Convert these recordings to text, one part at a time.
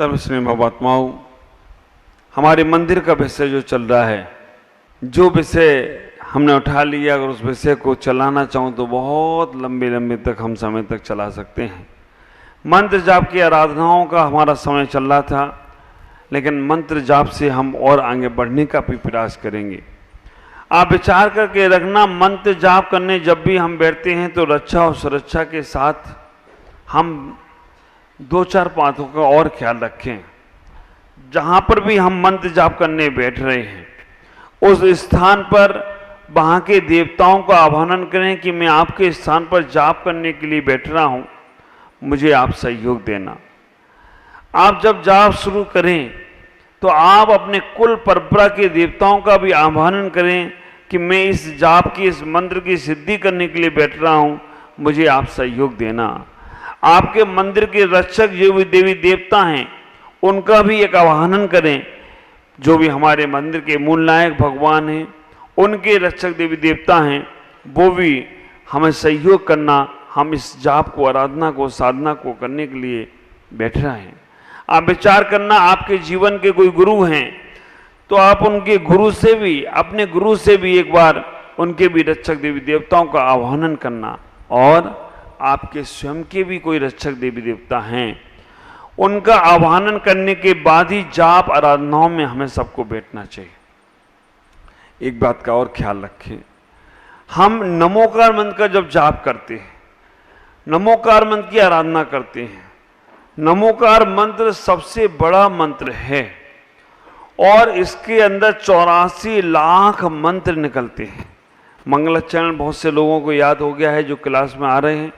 तब स्नेह महात्माओं, हमारे मंदिर का विषय जो चल रहा है, जो विषय हमने उठा लिया, अगर उस विषय को चलाना चाहूँ तो बहुत लंबे तक हम समय तक चला सकते हैं। मंत्र जाप की आराधनाओं का हमारा समय चल रहा था, लेकिन मंत्र जाप से हम और आगे बढ़ने का भी प्रयास करेंगे। आप विचार करके रखना, मंत्र जाप करने जब भी हम बैठते हैं तो रक्षा और सुरक्षा के साथ हम 2-4 बातों का और ख्याल रखें। जहाँ पर भी हम मंत्र जाप करने बैठ रहे हैं, उस स्थान पर वहाँ के देवताओं का आह्वान करें कि मैं आपके स्थान पर जाप करने के लिए बैठ रहा हूँ, मुझे आप सहयोग देना। आप जब जाप शुरू करें तो आप अपने कुल परंपरा के देवताओं का भी आह्वान करें कि मैं इस जाप की, इस मंत्र की सिद्धि करने के लिए बैठ रहा हूँ, मुझे आप सहयोग देना। आपके मंदिर के रक्षक जो भी देवी देवता हैं, उनका भी एक आह्वान करें। जो भी हमारे मंदिर के मूल नायक भगवान हैं, उनके रक्षक देवी देवता हैं, वो भी हमें सहयोग करना। हम इस जाप को, आराधना को, साधना को करने के लिए बैठ रहे हैं। आप विचार करना, आपके जीवन के कोई गुरु हैं तो आप उनके गुरु से भी, अपने गुरु से भी एक बार उनके भी रक्षक देवी देवताओं का आह्वान करना। और आपके स्वयं के भी कोई रक्षक देवी देवता हैं, उनका आह्वान करने के बाद ही जाप आराधनाओं में हमें सबको बैठना चाहिए। एक बात का और ख्याल रखें, हम नमोकार मंत्र का जब जाप करते हैं, नमोकार मंत्र की आराधना करते हैं, नमोकार मंत्र सबसे बड़ा मंत्र है और इसके अंदर 84 लाख मंत्र निकलते हैं। मंगलाचरण बहुत से लोगों को याद हो गया है जो क्लास में आ रहे हैं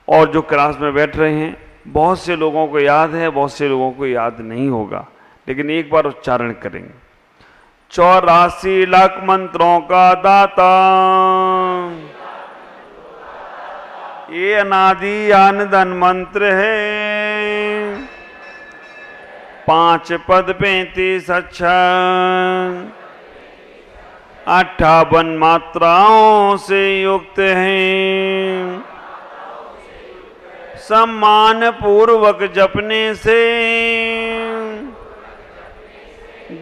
और जो क्लास में बैठ रहे हैं। बहुत से लोगों को याद है, बहुत से लोगों को याद नहीं होगा, लेकिन एक बार उच्चारण करेंगे। 84 लाख मंत्रों का दाता, ये अनादि आनंदन मंत्र है। 5 पद 35 अक्षर 58 मात्राओं से युक्त हैं। सम्मान पूर्वक जपने से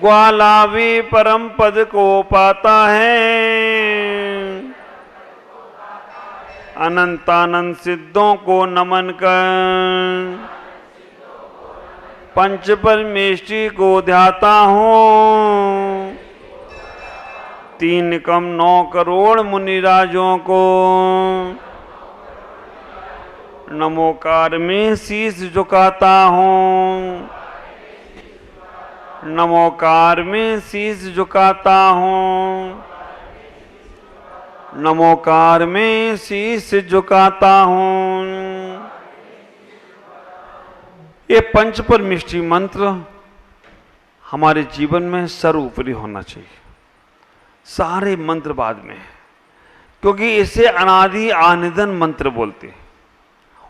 ग्वाला भी परम पद को पाता है। अनंतानंद सिद्धों को नमन कर पंच परमेष्टि को ध्याता हूँ। 3 कम 9 करोड़ मुनिराजों को नमोकार में शीश झुकाता हूँ। नमोकार में शीश झुकाता हूँ। नमोकार में शीश झुकाता हूँ। ये पंच परमेष्टि मंत्र हमारे जीवन में सर्वोपरि होना चाहिए, सारे मंत्र बाद में, क्योंकि इसे अनादि आनिधन मंत्र बोलते हैं।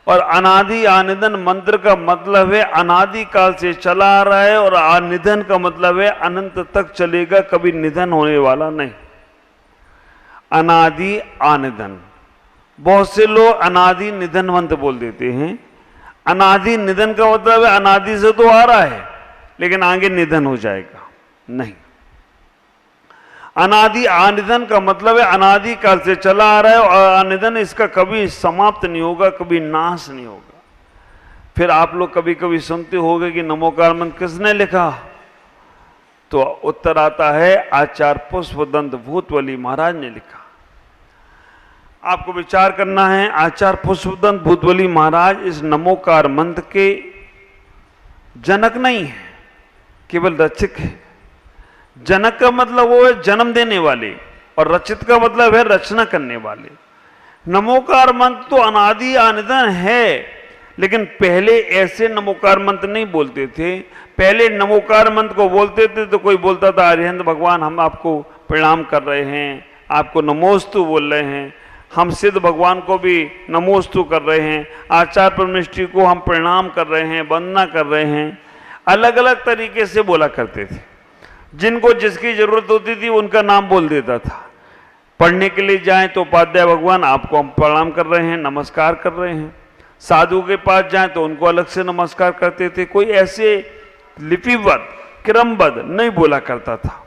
और अनादि आनिधन मंत्र का मतलब है अनादि काल से चला आ रहा है, और आनिधन का मतलब है अनंत तक चलेगा, कभी निधन होने वाला नहीं। अनादि आनिधन, बहुत से लोग अनादि निधन मंत्र बोल देते हैं। अनादि निधन का मतलब है अनादि से तो आ रहा है लेकिन आगे निधन हो जाएगा, नहीं। अनादि आनिधन का मतलब है अनादि काल से चला आ रहा है और आनिधन इसका कभी समाप्त नहीं होगा, कभी नाश नहीं होगा। फिर आप लोग कभी कभी सुनते होंगे कि नमोकार मंत्र किसने लिखा, तो उत्तर आता है आचार्य पुष्पदंत भूतवली महाराज ने लिखा। आपको विचार करना है, आचार्य पुष्पदंत भूतवली महाराज इस नमोकार मंत्र के जनक नहीं है, केवल रचक है। जनक का मतलब वो है जन्म देने वाले, और रचित का मतलब है रचना करने वाले। नमोकार मंत्र तो अनादि आनिधन है, लेकिन पहले ऐसे नमोकार मंत्र नहीं बोलते थे। पहले नमोकार मंत्र को बोलते थे तो कोई बोलता था अरिहंत भगवान हम आपको प्रणाम कर रहे हैं, आपको नमोस्तु बोल रहे हैं। हम सिद्ध भगवान को भी नमोस्तु कर रहे हैं, आचार्य परमेष्टि को हम प्रणाम कर रहे हैं, वंदना कर रहे हैं। अलग अलग तरीके से बोला करते थे। जिनको जिसकी जरूरत होती थी उनका नाम बोल देता था। पढ़ने के लिए जाएं तो उपाध्याय भगवान आपको हम प्रणाम कर रहे हैं, नमस्कार कर रहे हैं। साधु के पास जाएं तो उनको अलग से नमस्कार करते थे, कोई ऐसे लिपिबद्ध क्रमबद्ध नहीं बोला करता था।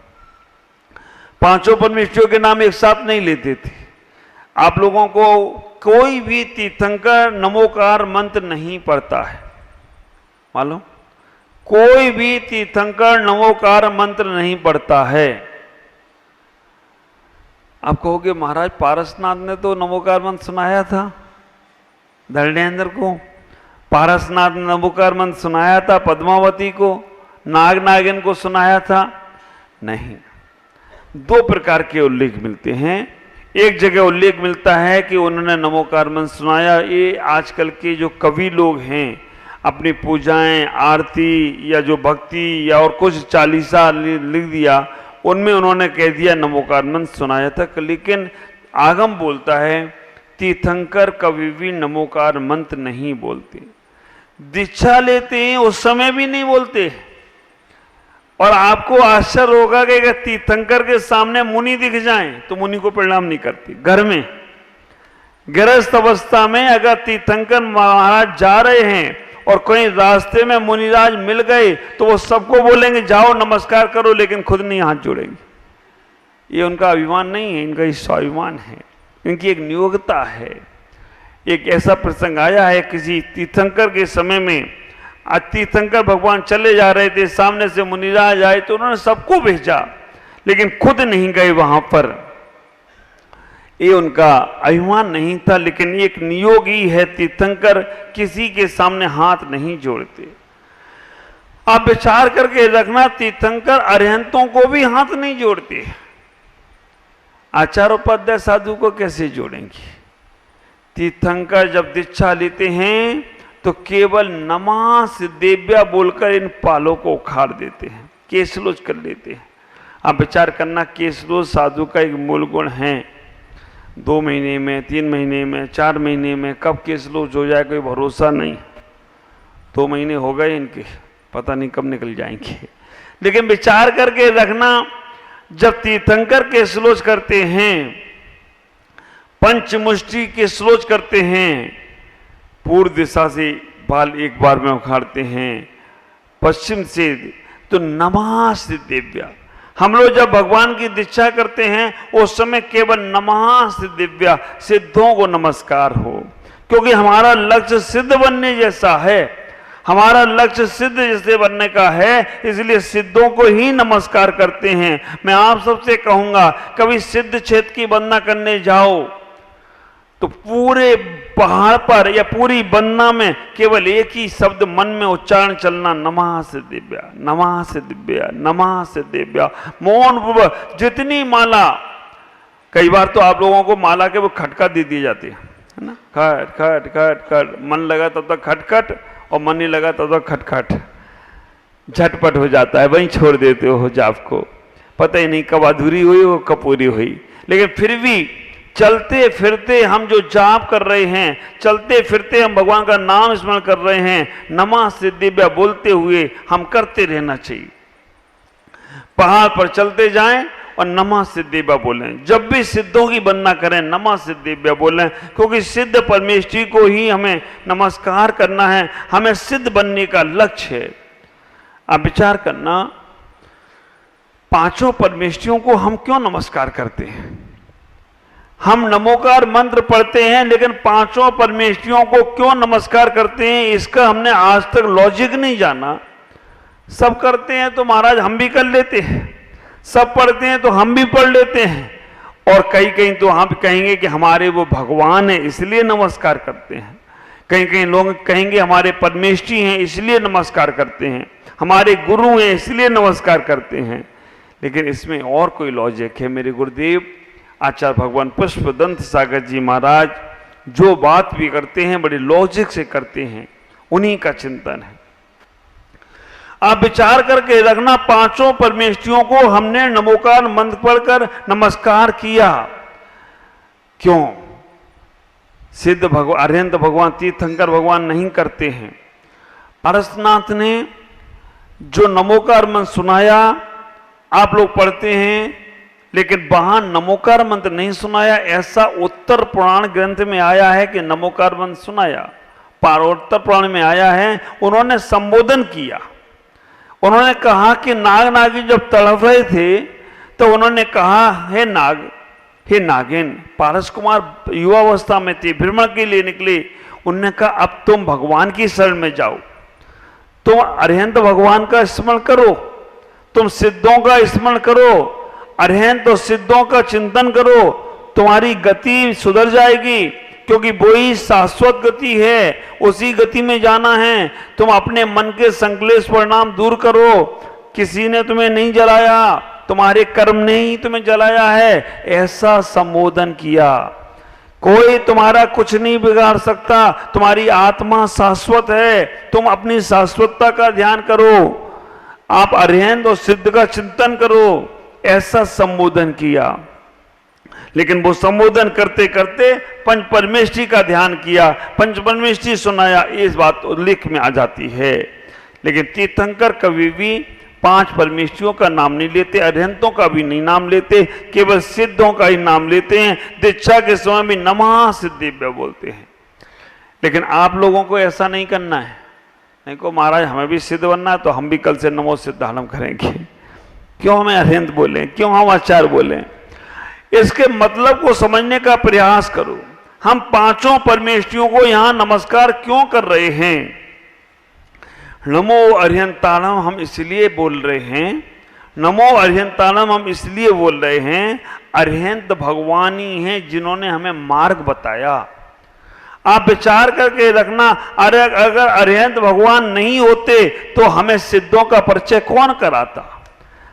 पांचों परमेष्ठियों के नाम एक साथ नहीं लेते थे। आप लोगों को कोई भी तीर्थंकर नमोकार मंत्र नहीं पढ़ता है, मालूम? कोई भी तीर्थंकर नमोकार मंत्र नहीं पढ़ता है। आप कहोगे महाराज पारसनाथ ने तो नमोकार मंत्र सुनाया था धरणेन्द्र को, पारसनाथ ने नमोकार मंत्र सुनाया था पद्मावती को, नाग नागिन को सुनाया था। नहीं, दो प्रकार के उल्लेख मिलते हैं। एक जगह उल्लेख मिलता है कि उन्होंने नमोकार मंत्र सुनाया। ये आजकल के जो कवि लोग हैं अपनी पूजाएं, आरती या जो भक्ति या और कुछ चालीसा लिख दिया, उनमें उन्होंने कह दिया नमोकार मंत्र सुनाया था। लेकिन आगम बोलता है तीर्थंकर कभी भी नमोकार मंत्र नहीं बोलते। दीक्षा लेते हैं उस समय भी नहीं बोलते। और आपको आश्चर्य होगा कि अगर तीर्थंकर के सामने मुनि दिख जाएं तो मुनि को प्रणाम नहीं करती। घर में गृहस्थ अवस्था में अगर तीर्थंकर महाराज जा रहे हैं और कहीं रास्ते में मुनिराज मिल गए तो वो सबको बोलेंगे जाओ नमस्कार करो, लेकिन खुद नहीं हाथ जोड़ेंगे। ये उनका अभिमान नहीं है, इनका स्वाभिमान है, इनकी एक नियोगता है। एक ऐसा प्रसंग आया है किसी तीर्थंकर के समय में, आज तीर्थंकर भगवान चले जा रहे थे, सामने से मुनिराज आए तो उन्होंने सबको भेजा लेकिन खुद नहीं गए वहां पर। ये उनका अभिमान नहीं था, लेकिन एक नियोगी है तीर्थंकर, किसी के सामने हाथ नहीं जोड़ते। आप विचार करके रखना, तीर्थंकर अरहंतों को भी हाथ नहीं जोड़ते। आचार्योपाध्याय साधु को कैसे जोड़ेंगे? तीर्थंकर जब दीक्षा लेते हैं तो केवल नमः सिद्धेभ्य बोलकर इन पालों को उखाड़ देते हैं, केशलोच कर लेते हैं। आप विचार करना, केशलोच साधु का एक मूल गुण है। 2 महीने में, 3 महीने में, 4 महीने में कब केशलोच हो जाए कोई भरोसा नहीं। 2 महीने हो गए इनके, पता नहीं कब निकल जाएंगे। लेकिन विचार करके रखना, जब तीर्थंकर केशलोच करते हैं, पंचमुष्टि केशलोच करते हैं, पूर्व दिशा से बाल एक बार में उखाड़ते हैं, पश्चिम से, तो नमः सिद्धेभ्य। हम लोग जब भगवान की दीक्षा करते हैं उस समय केवल नमः सिद्धेभ्य, सिद्धों को नमस्कार हो, क्योंकि हमारा लक्ष्य सिद्ध बनने जैसा है, हमारा लक्ष्य सिद्ध जैसे बनने का है, इसलिए सिद्धों को ही नमस्कार करते हैं। मैं आप सबसे कहूंगा, कभी सिद्ध क्षेत्र की वंदना करने जाओ तो पूरे पहाड़ पर या पूरी वंदना में केवल एक ही शब्द मन में उच्चारण चलना, नमः सिद्धेभ्य, नमः सिद्धेभ्य, नमः सिद्धेभ्य। मौन पूर्वक जितनी माला, कई बार तो आप लोगों को माला के वो खटका दे दिए जाते हैं, है ना, खट खट खट खट, मन लगा तब तक खटखट और मन नहीं लगा तब तक खटखट, झटपट हो जाता है, वहीं छोड़ देते हो जाप को, पता ही नहीं कब अधूरी हुई वो कब पूरी हुई। लेकिन फिर भी चलते फिरते हम जो जाप कर रहे हैं, चलते फिरते हम भगवान का नाम स्मरण कर रहे हैं, नमः सिद्धेभ्य बोलते हुए हम करते रहना चाहिए। पहाड़ पर चलते जाएं और नमः सिद्धेभ्य बोलें, जब भी सिद्धों की वंदना करें नमः सिद्धेभ्य बोलें, क्योंकि सिद्ध परमेष्ठी को ही हमें नमस्कार करना है, हमें सिद्ध बनने का लक्ष्य है। आप विचार करना, पांचों परमेष्ठियों को हम क्यों नमस्कार करते हैं? हम नमोकार मंत्र पढ़ते हैं, लेकिन पांचों परमेष्ठियों को क्यों नमस्कार करते हैं, इसका हमने आज तक लॉजिक नहीं जाना। सब करते हैं तो महाराज हम भी कर लेते हैं, सब पढ़ते हैं तो हम भी पढ़ लेते हैं, और कहीं कहीं तो हम कहेंगे कि हमारे वो भगवान है इसलिए नमस्कार करते हैं, कहीं कहीं लोग कहेंगे हमारे परमेष्ठी हैं इसलिए नमस्कार करते हैं, हमारे गुरु हैं इसलिए नमस्कार करते हैं। लेकिन इसमें और कोई लॉजिक है? मेरे गुरुदेव आचार्य भगवान पुष्पदंत सागर जी महाराज जो बात भी करते हैं बड़े लॉजिक से करते हैं, उन्हीं का चिंतन है। आप विचार करके रखना, पांचों परमेष्ठियों को हमने नमोकार मंत्र पढ़कर नमस्कार किया, क्यों? सिद्ध भगवान, अरहंत भगवान, तीर्थंकर भगवान नहीं करते हैं। पारसनाथ ने जो नमोकार मंत्र सुनाया आप लोग पढ़ते हैं, लेकिन वहां नमोकार मंत्र नहीं सुनाया। ऐसा उत्तर पुराण ग्रंथ में आया है कि नमोकार मंत्र सुनाया, पारोत्तर पुराण में आया है, उन्होंने संबोधन किया। उन्होंने कहा कि नाग नागिन जब तड़प रहे थे तो उन्होंने कहा, हे नाग, हे नागिन। पारस कुमार युवावस्था में थे, भ्रमण के लिए निकले। उन्होंने कहा अब तुम भगवान की शरण में जाओ, तुम अरिहंत भगवान का स्मरण करो, तुम सिद्धों का स्मरण करो, अरिहंत और सिद्धों का चिंतन करो, तुम्हारी गति सुधर जाएगी, क्योंकि वही शाश्वत गति है, उसी गति में जाना है। तुम अपने मन के संकलेश परिणाम दूर करो। किसी ने तुम्हें नहीं जलाया, तुम्हारे कर्म ने ही तुम्हें जलाया है, ऐसा संबोधन किया। कोई तुम्हारा कुछ नहीं बिगाड़ सकता, तुम्हारी आत्मा शाश्वत है, तुम अपनी शाश्वतता का ध्यान करो, आप अरिहंत और सिद्ध का चिंतन करो, ऐसा संबोधन किया। लेकिन वो संबोधन करते करते पंच परमेष्ठी का ध्यान किया, पंच परमेष्ठी सुनाया, इस बात उल्लेख में आ जाती है। लेकिन तीर्थंकर कभी भी पांच परमेष्ठियों का नाम नहीं लेते, अरिहंतों का भी नहीं नाम लेते, केवल सिद्धों का ही नाम लेते हैं। दीक्षा के समय भी नमः सिद्धेभ्य बोलते हैं। लेकिन आप लोगों को ऐसा नहीं करना है। नहीं को महाराज हमें भी सिद्ध बनना है तो हम भी कल से नमो सिद्धानम करेंगे, क्यों हमें अरिहंत बोले, क्यों हम आचार्य बोले। इसके मतलब को समझने का प्रयास करो। हम पांचों परमेष्ठियों को यहां नमस्कार क्यों कर रहे हैं? नमो अरिहंताणम हम इसलिए बोल रहे हैं, नमो अरिहंताणम हम इसलिए बोल रहे हैं, अरिहंत भगवान ही हैं जिन्होंने हमें मार्ग बताया। आप विचार करके रखना, अगर अरिहंत भगवान नहीं होते तो हमें सिद्धों का परिचय कौन कराता?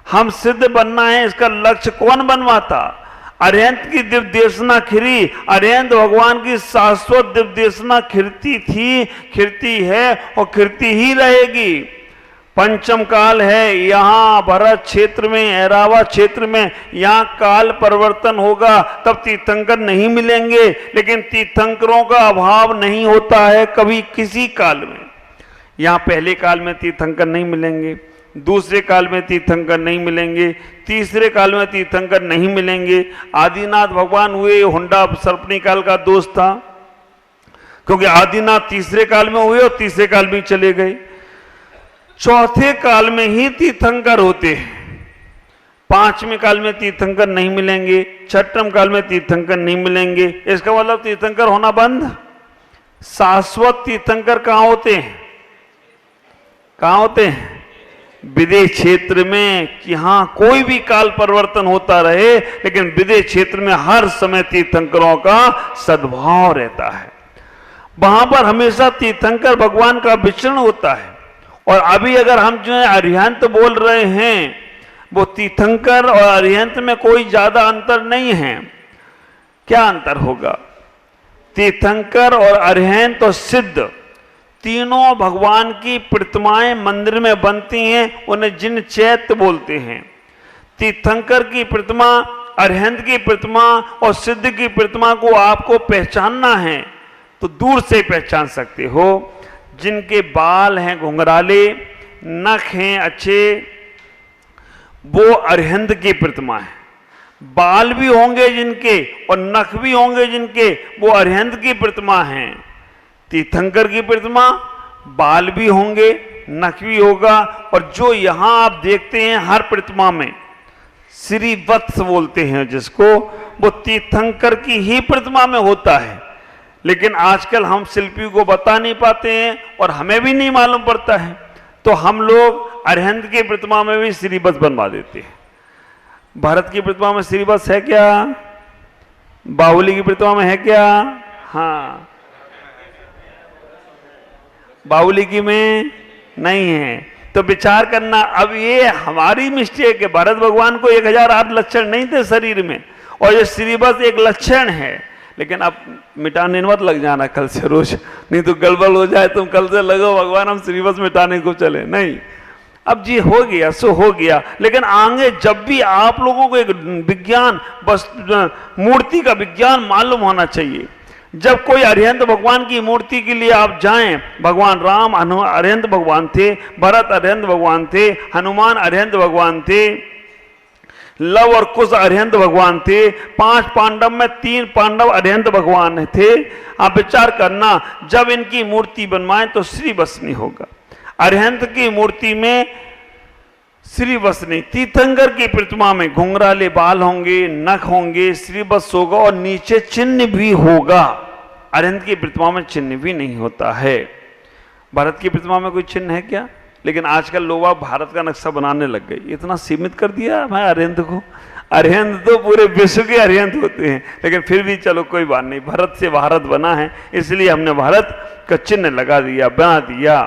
हम सिद्ध बनना है इसका लक्ष्य कौन बनवाता? अरिहंत की दिव्य देशना खिरी, अरिहंत भगवान की शाश्वत दिव्य देशना खिरती थी, खिरती है और खिरती ही रहेगी। पंचम काल है यहाँ भरत क्षेत्र में, ऐरावत क्षेत्र में, यहाँ काल परिवर्तन होगा, तब तीर्थंकर नहीं मिलेंगे। लेकिन तीर्थंकरों का अभाव नहीं होता है कभी किसी काल में। यहाँ पहले काल में तीर्थंकर नहीं मिलेंगे, दूसरे काल में तीर्थंकर नहीं मिलेंगे, तीसरे काल में तीर्थंकर नहीं मिलेंगे। आदिनाथ भगवान हुए, हुंडा सर्पणी काल का दोष था, क्योंकि आदिनाथ तीसरे काल में हुए और तीसरे काल में चले गए। चौथे काल में ही तीर्थंकर होते हैं। पांचवें काल में तीर्थंकर नहीं मिलेंगे, छठम काल में तीर्थंकर नहीं मिलेंगे। इसका मतलब तीर्थंकर होना बंद। शाश्वत तीर्थंकर कहां होते हैं? कहां होते हैं? विदेश क्षेत्र में। कि हाँ कोई भी काल परिवर्तन होता रहे, लेकिन विदेश क्षेत्र में हर समय तीर्थंकरों का सद्भाव रहता है। वहां पर हमेशा तीर्थंकर भगवान का विचरण होता है। और अभी अगर हम जो है अरिहंत बोल रहे हैं, वो तीर्थंकर और अरिहंत में कोई ज्यादा अंतर नहीं है। क्या अंतर होगा? तीर्थंकर और अरिहंत और सिद्ध तीनों भगवान की प्रतिमाएं मंदिर में बनती हैं, उन्हें जिन चैत्य बोलते हैं। तीर्थंकर की प्रतिमा, अरिहंत की प्रतिमा और सिद्ध की प्रतिमा को आपको पहचानना है तो दूर से पहचान सकते हो। जिनके बाल हैं घुंघराले, नख हैं अच्छे, वो अरिहंत की प्रतिमा है। बाल भी होंगे जिनके और नख भी होंगे जिनके, वो अरिहंत की प्रतिमा हैं। तीर्थंकर की प्रतिमा, बाल भी होंगे, नख भी होगा। और जो यहां आप देखते हैं हर प्रतिमा में श्रीवत्स बोलते हैं जिसको, वो तीर्थंकर की ही प्रतिमा में होता है। लेकिन आजकल हम शिल्पी को बता नहीं पाते हैं और हमें भी नहीं मालूम पड़ता है, तो हम लोग अरिहंत की प्रतिमा में भी श्रीवत्स बनवा देते हैं। भारत की प्रतिमा में श्रीवत्स है क्या? बाहुली की प्रतिमा में है क्या? हाँ, बाहुली की में नहीं है। तो विचार करना, अब ये हमारी मिस्टेक है। भरत भगवान को 1008 लक्षण नहीं थे शरीर में, और ये श्रीवत्स एक लक्षण है। लेकिन अब मिटाने मत लग जाना कल से रोज, नहीं तो गड़बड़ हो जाए। तुम कल से लगो भगवान हम श्रीवत्स मिटाने को चले, नहीं। अब जी हो गया सो हो गया। लेकिन आगे जब भी आप लोगों को एक विज्ञान, बस मूर्ति का विज्ञान मालूम होना चाहिए। जब कोई अरिहंत भगवान की मूर्ति के लिए आप जाएं, भगवान राम अरिहंत भगवान थे, भरत अरिहंत भगवान थे, हनुमान अरिहंत भगवान थे, लव और कुश अरिहंत भगवान थे। 5 पांडव में 3 पांडव अरिहंत भगवान थे। आप विचार करना, जब इनकी मूर्ति बनवाएं तो श्रीवत्स नहीं होगा। अरिहंत की मूर्ति में श्रीवत्स नहीं, तीर्थंकर की प्रतिमा में घुंघराले बाल होंगे, नख होंगे, श्रीवत्स होगा और नीचे चिन्ह भी होगा। अरिहंत की प्रतिमा में चिन्ह भी नहीं होता है। भारत की प्रतिमा में कोई चिन्ह है क्या? लेकिन आजकल लोग भारत का नक्शा बनाने लग गए, इतना सीमित कर दिया भाई अरिहंत को। अरिहंत तो पूरे विश्व के अरिहंत होते हैं, लेकिन फिर भी चलो कोई बात नहीं, भारत से भारत बना है इसलिए हमने भारत का चिन्ह लगा दिया, बना दिया।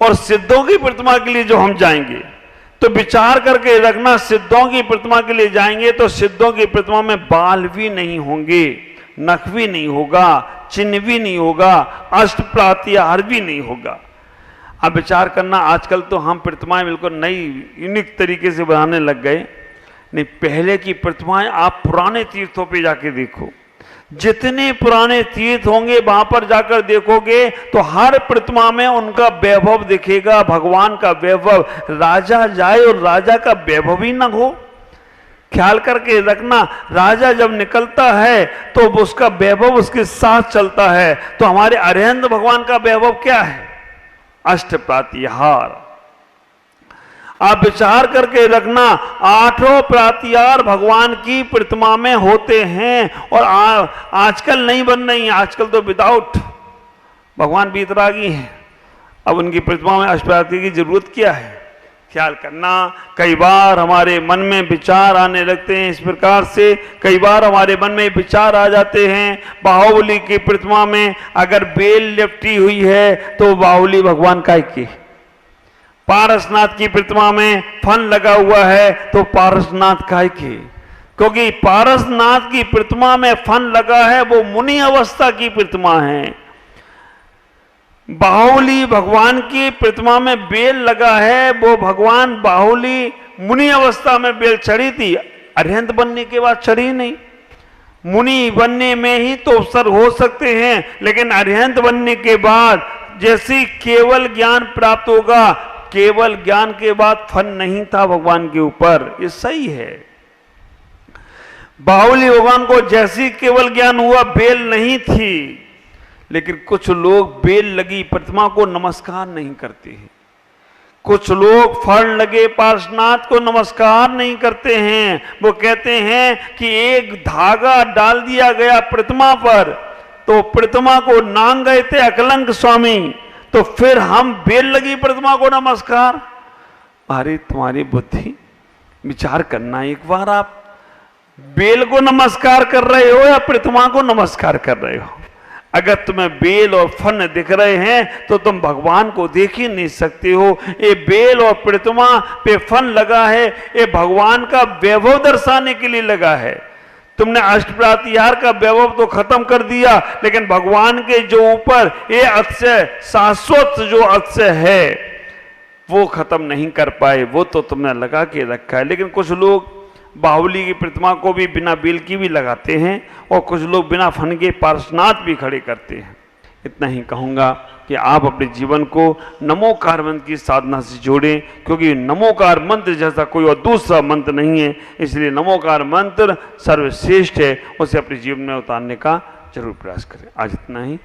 और सिद्धों की प्रतिमा के लिए जो हम जाएंगे तो विचार करके रखना, सिद्धों की प्रतिमा के लिए जाएंगे तो सिद्धों की प्रतिमा में बाल भी नहीं होंगे, नख भी नहीं होगा, चिन्ह भी नहीं होगा, अष्ट प्रातिहार भी नहीं होगा। अब विचार करना, आजकल तो हम प्रतिमाएं बिल्कुल नई यूनिक तरीके से बनाने लग गए। नहीं, पहले की प्रतिमाएं आप पुराने तीर्थों पे जाके देखो, जितने पुराने तीर्थ होंगे वहां पर जाकर देखोगे तो हर प्रतिमा में उनका वैभव दिखेगा, भगवान का वैभव। राजा जाए और राजा का वैभव ही न हो। ख्याल करके रखना, राजा जब निकलता है तो उसका वैभव उसके साथ चलता है। तो हमारे अरिहंत भगवान का वैभव क्या है? अष्ट प्रातिहार। आप विचार करके रखना, 8 प्रातिहार भगवान की प्रतिमा में होते हैं। और आजकल नहीं बन रही, आजकल तो विदाउट भगवान बीतरागी हैं। अब उनकी प्रतिमा में अष्ट प्रातिहार की जरूरत क्या है? ख्याल करना, कई बार हमारे मन में विचार आने लगते हैं इस प्रकार से, कई बार हमारे मन में विचार आ जाते हैं, बाहुबली की प्रतिमा में अगर बेल लिपटी हुई है तो बाहुबली भगवान का की, पारसनाथ की प्रतिमा में फन लगा हुआ है तो पारसनाथ का की, क्योंकि पारसनाथ की प्रतिमा में फन लगा है वो मुनि अवस्था की प्रतिमा है। बाहुबली भगवान की प्रतिमा में बेल लगा है, वो भगवान बाहुबली मुनि अवस्था में बेल चढ़ी थी, अरिहंत बनने के बाद चढ़ी नहीं। मुनि बनने में ही तो अवसर हो सकते हैं, लेकिन अरिहंत बनने के बाद जैसी केवल ज्ञान प्राप्त होगा, केवल ज्ञान के बाद फन नहीं था भगवान के ऊपर, ये सही है। बाहुबली भगवान को जैसी केवल ज्ञान हुआ, बेल नहीं थी। लेकिन कुछ लोग बेल लगी प्रतिमा को नमस्कार नहीं करते हैं, कुछ लोग फल लगे पार्श्वनाथ को नमस्कार नहीं करते हैं। वो कहते हैं कि एक धागा डाल दिया गया प्रतिमा पर तो प्रतिमा को नांग गए थे अकलंक स्वामी, तो फिर हम बेल लगी प्रतिमा को नमस्कार। अरे तुम्हारी बुद्धि, विचार करना एक बार, आप बेल को नमस्कार कर रहे हो या प्रतिमा को नमस्कार कर रहे हो? अगर तुम्हें बेल और फन दिख रहे हैं तो तुम भगवान को देख ही नहीं सकते हो। ये बेल और प्रतिमा पे फन लगा है, ये भगवान का वैभव दर्शाने के लिए लगा है। तुमने अष्टप्रातिहार का वैभव तो खत्म कर दिया, लेकिन भगवान के जो ऊपर ये अक्षय, शाश्वत जो अक्षय है वो खत्म नहीं कर पाए, वो तो तुमने लगा के रखा है। लेकिन कुछ लोग बाहुबली की प्रतिमा को भी बिना बेल की भी लगाते हैं और कुछ लोग बिना फन के पार्श्वनाथ भी खड़े करते हैं। इतना ही कहूँगा कि आप अपने जीवन को नमोकार मंत्र की साधना से जोड़ें, क्योंकि नमोकार मंत्र जैसा कोई और दूसरा मंत्र नहीं है, इसलिए नमोकार मंत्र सर्वश्रेष्ठ है, उसे अपने जीवन में उतारने का जरूर प्रयास करें। आज इतना ही।